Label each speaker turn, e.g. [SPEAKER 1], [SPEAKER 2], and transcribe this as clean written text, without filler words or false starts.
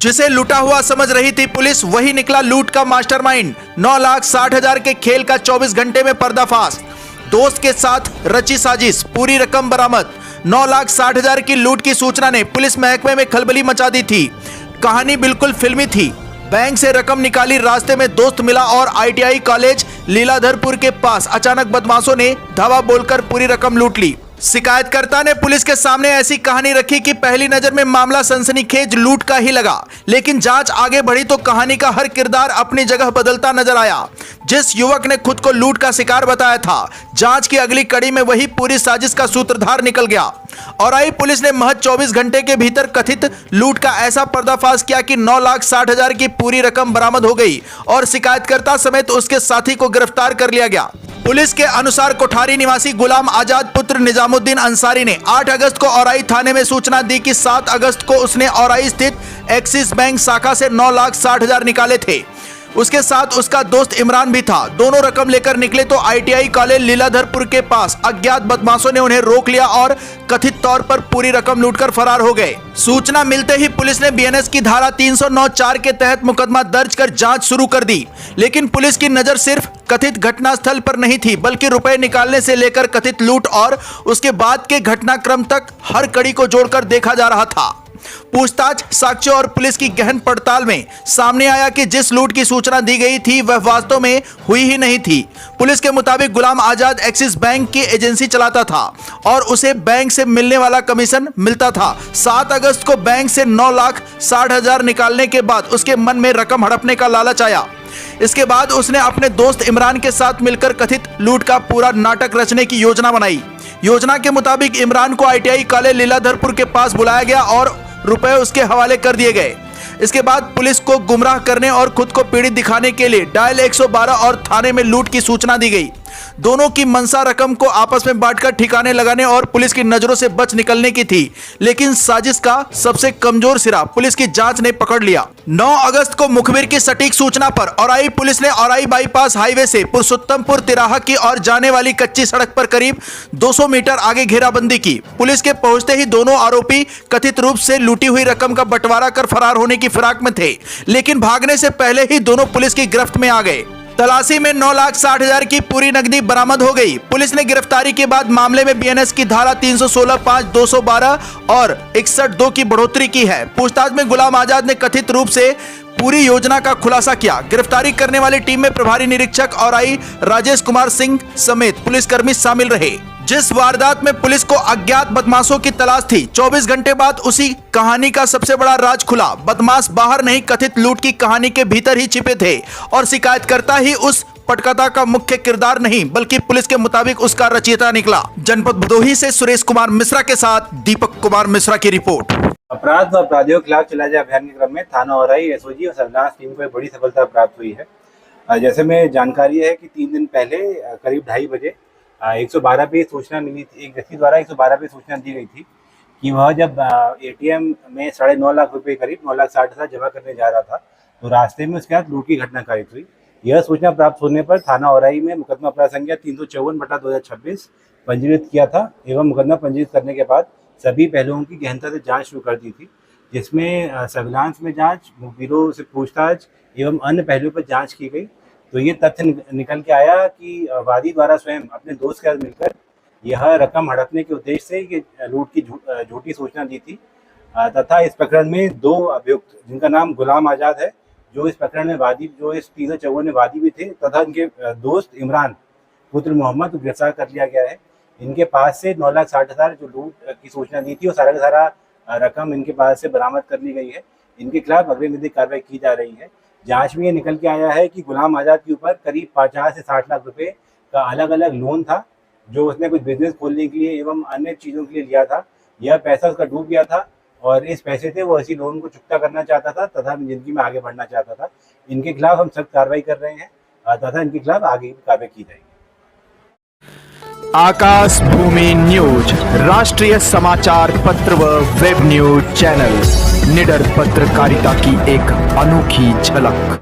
[SPEAKER 1] जिसे लूटा हुआ समझ रही थी पुलिस, वही निकला लूट का मास्टरमाइंड। 9,60,000 के खेल का 24 घंटे में पर्दाफाश। दोस्त के साथ रची साजिश, पूरी रकम बरामद। 9,60,000 की लूट की सूचना ने पुलिस महकमे में खलबली मचा दी थी। कहानी बिल्कुल फिल्मी थी। बैंक से रकम निकाली, रास्ते में दोस्त मिला और ITI कॉलेज लीलाधरपुर के पास अचानक बदमाशों ने धावा बोलकर पूरी रकम लूट ली। शिकायतकर्ता ने पुलिस के सामने ऐसी कहानी रखी कि पहली नजर में मामला सनसनीखेज लूट का ही लगा, लेकिन जांच आगे बढ़ी तो कहानी का हर किरदार अपनी जगह बदलता नजर आया। जिस युवक ने खुद को लूट का शिकार बताया था, जांच की अगली कड़ी में वही पूरी साजिश का सूत्रधार निकल गया। औराई पुलिस ने महज 24 घंटे के भीतर कथित लूट का ऐसा पर्दाफाश किया कि 9,60,000 की पूरी रकम बरामद हो गई और शिकायतकर्ता समेत उसके साथी को गिरफ्तार कर लिया गया। पुलिस के अनुसार कोठारी निवासी गुलाम आजाद पुत्र निजामुद्दीन अंसारी ने 8 अगस्त को औराई थाने में सूचना दी कि 7 अगस्त को उसने औराई स्थित एक्सिस बैंक शाखा से 9,60,000 निकाले थे। उसके साथ उसका दोस्त इमरान भी था। दोनों रकम लेकर निकले तो ITI कॉलेज लीलाधरपुर के पास अज्ञात बदमाशों ने उन्हें रोक लिया और कथित तौर पर पूरी रकम लूटकर फरार हो गए। सूचना मिलते ही पुलिस ने BNS की धारा 309(4) के तहत मुकदमा दर्ज कर जांच शुरू कर दी, लेकिन पुलिस की नजर सिर्फ कथित घटनास्थल पर नहीं थी, बल्कि रुपए निकालने से लेकर कथित लूट और उसके बाद के घटनाक्रम तक हर कड़ी को जोड़कर देखा जा रहा था। पूछताछ, साक्ष्य और पुलिस की गहन पड़ताल में सामने आया कि जिस लूट की सूचना दी गई थी वह वास्तव में हुई ही नहीं थी। पुलिस के मुताबिक गुलाम आजाद एक्सिस बैंक की एजेंसी चलाता था और उसे बैंक से मिलने वाला कमीशन मिलता था। 7 अगस्त को बैंक से 9,60,000 निकालने के बाद उसके मन में रकम हड़पने का लालच आया। इसके बाद उसने अपने दोस्त इमरान के साथ मिलकर कथित लूट का पूरा नाटक रचने की योजना बनाई। योजना के मुताबिक इमरान को ITI कॉलेज लीलाधरपुर के पास बुलाया गया और रुपए उसके हवाले कर दिए गए। इसके बाद पुलिस को गुमराह करने और खुद को पीड़ित दिखाने के लिए डायल 112 और थाने में लूट की सूचना दी गई। दोनों की मंशा रकम को आपस में बांटकर ठिकाने लगाने और पुलिस की नजरों से बच निकलने की थी, लेकिन साजिश का सबसे कमजोर सिरा पुलिस की जांच ने पकड़ लिया। 9 अगस्त को मुखबिर की सटीक सूचना पर औराई पुलिस ने औराई बाईपास हाईवे से पुरुषोत्तमपुर तिराहा की ओर जाने वाली कच्ची सड़क पर करीब 200 मीटर आगे घेराबंदी की। पुलिस के पहुंचते ही दोनों आरोपी कथित रूप से लूटी हुई रकम का बंटवारा कर फरार होने की फिराक में थे, लेकिन भागने से पहले ही दोनों पुलिस की गिरफ्त में आ गए। तलाशी में 9,60,000 की पूरी नकदी बरामद हो गई। पुलिस ने गिरफ्तारी के बाद मामले में BNS की धारा 316(5), 212 और 61(2) की बढ़ोतरी की है। पूछताछ में गुलाम आजाद ने कथित रूप से पूरी योजना का खुलासा किया। गिरफ्तारी करने वाली टीम में प्रभारी निरीक्षक औराई राजेश कुमार सिंह समेत पुलिसकर्मी शामिल रहे। जिस वारदात में पुलिस को अज्ञात बदमाशों की तलाश थी, 24 घंटे बाद उसी कहानी का सबसे बड़ा राज खुला। बदमाश बाहर नहीं, कथित लूट की कहानी के भीतर ही छिपे थे और शिकायतकर्ता ही उस पटकथा का मुख्य किरदार नहीं, बल्कि पुलिस के मुताबिक उसका रचयिता निकला। जनपद भदोही से सुरेश कुमार मिश्रा के साथ दीपक कुमार मिश्रा की रिपोर्ट।
[SPEAKER 2] अपराध व अपराधियों के खिलाफ चलाए जाए अभियान के क्रम में थाना औराई SOG और सर्विलांस टीम को एक बड़ी सफलता प्राप्त हुई है। जैसे में जानकारी है कि 3 दिन पहले करीब 2:30 बजे 112 पे सूचना मिली थी। एक व्यक्ति द्वारा 112 पे सूचना दी गई थी कि वह जब ATM में 9.5 लाख रुपए करीब 9,60,000 जमा करने जा रहा था, तो रास्ते में उसके साथ लूट की घटना कारित हुई। यह सूचना प्राप्त होने पर थाना औराई में मुकदमा अपराध संख्या 354/2026 पंजीकृत किया था एवं मुकदमा पंजीकृत करने के बाद सभी पहलुओं की गहनता से जांच शुरू कर दी थी, जिसमें सर्विलांस में जांच, मुखबिरों से पूछताछ एवं अन्य पहलुओं पर जांच की गई। तो ये तथ्य निकल के आया कि वादी द्वारा स्वयं अपने दोस्त के साथ मिलकर यह रकम हड़पने के उद्देश्य से ये लूट की झूठी सूचना दी थी तथा इस प्रकरण में 2 अभियुक्त, जिनका नाम गुलाम आजाद है, जो इस प्रकरण में वादी, जो इस 354 में वादी भी थे, तथा इनके दोस्त इमरान पुत्र मोहम्मद गिरफ्तार कर लिया गया है। इनके पास से 9,60,000 जो लूट की सूचना दी थी, वो सारा का सारा रकम इनके पास से बरामद कर ली गई है। इनके खिलाफ अग्रिम विधिक कार्रवाई की जा रही है। जांच में ये निकल के आया है कि गुलाम आजाद के ऊपर करीब 50 से 60 लाख रुपए का अलग अलग लोन था, जो उसने कुछ बिजनेस खोलने के लिए एवं अन्य चीज़ों के लिए लिया था। यह पैसा उसका डूब गया था और इस पैसे से वो इसी लोन को चुकता करना चाहता था तथा जिंदगी में आगे बढ़ना चाहता था। इनके खिलाफ हम सख्त कार्रवाई कर रहे हैं तथा इनके खिलाफ आगे भी कार्रवाई की जाएगी।
[SPEAKER 1] आकाश भूमि न्यूज, राष्ट्रीय समाचार पत्र व वेब न्यूज चैनल, निडर पत्रकारिता की एक अनोखी झलक।